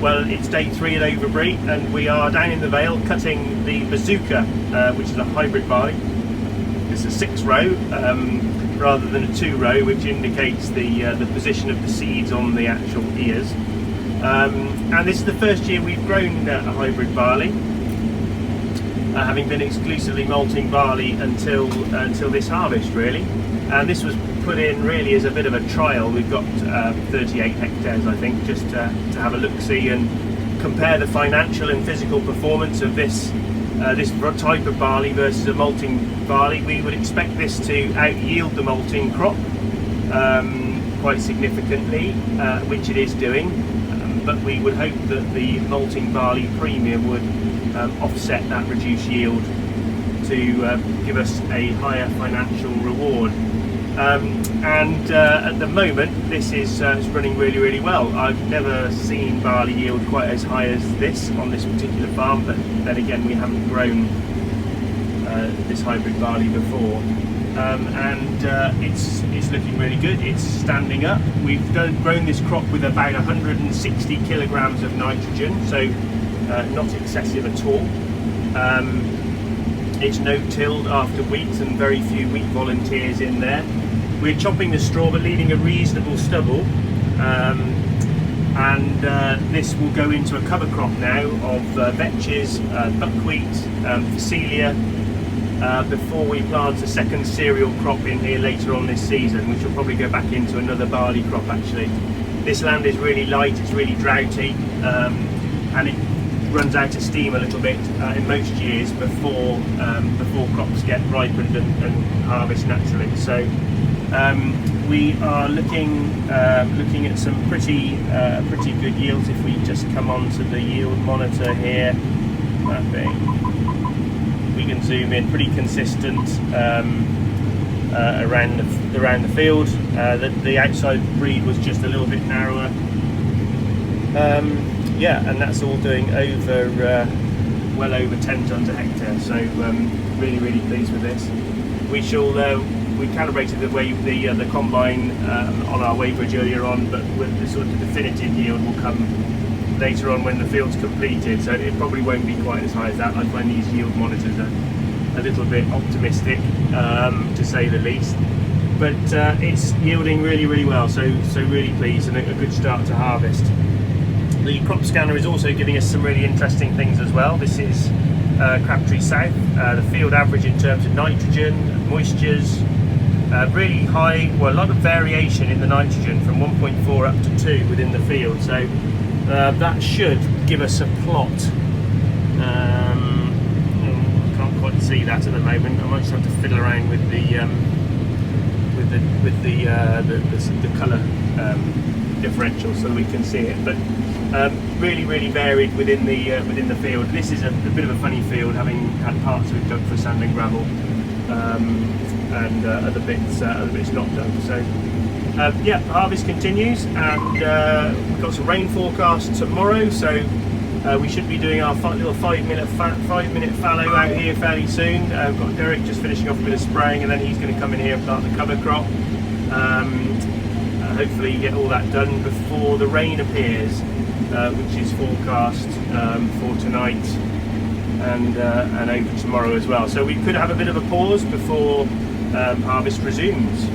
Well, it's day 3 at Overbury, and we are down in the Vale cutting the Bazooka, which is a hybrid barley. It's a 6-row rather than a 2-row, which indicates the position of the seeds on the actual ears. And this is the first year we've grown a hybrid barley, having been exclusively malting barley until this harvest, really. And this was put in really as a bit of a trial. We've got 38 hectares, I think, just to have a look-see and compare the financial and physical performance of this type of barley versus a malting barley. We would expect this to out-yield the malting crop quite significantly, which it is doing, but we would hope that the malting barley premium would offset that reduced yield to give us a higher financial reward. At the moment this is running really, really well. I've never seen barley yield quite as high as this on this particular farm, but then again, we haven't grown this hybrid barley before. It's looking really good. It's standing up. We've grown this crop with about 160 kilograms of nitrogen, so not excessive at all. It's no-tilled after wheat and very few wheat volunteers in there. We're chopping the straw but leaving a reasonable stubble, this will go into a cover crop now of vetches, buckwheat, phacelia, before we plant a second cereal crop in here later on this season, which will probably go back into another barley crop actually. This land is really light, it's really droughty, and it runs out of steam a little bit in most years before crops get ripened and harvest naturally. So we are looking at some pretty good yields. If we just come on to the yield monitor here, that thing, we can zoom in. Pretty consistent around the field. The outside breed was just a little bit narrower. Yeah, and that's all doing over well over 10 tonnes a hectare. So really, really pleased with this. We calibrated the combine on our weighbridge earlier on, but with the sort of definitive yield will come later on when the field's completed. So it probably won't be quite as high as that. I find these yield monitors a little bit optimistic, to say the least. But it's yielding really, really well. So really pleased, and a good start to harvest. The crop scanner is also giving us some really interesting things as well. This is Crabtree South, the field average in terms of nitrogen, moistures, really high, well, a lot of variation in the nitrogen from 1.4 up to 2 within the field. So that should give us a plot. I can't quite see that at the moment. I might just have to fiddle around with the colour differential so we can see it. But really, really varied within the field. This is a bit of a funny field, having had parts of it dug for sand and gravel, and other bits not dug. So yeah, harvest continues, and we've got some rain forecast tomorrow. So we should be doing our little 5-minute fallow out here fairly soon. We've got Derek just finishing off a bit of spraying, and then he's going to come in here and plant the cover crop. Hopefully get all that done before the rain appears, which is forecast for tonight and over tomorrow as well. So we could have a bit of a pause before harvest resumes.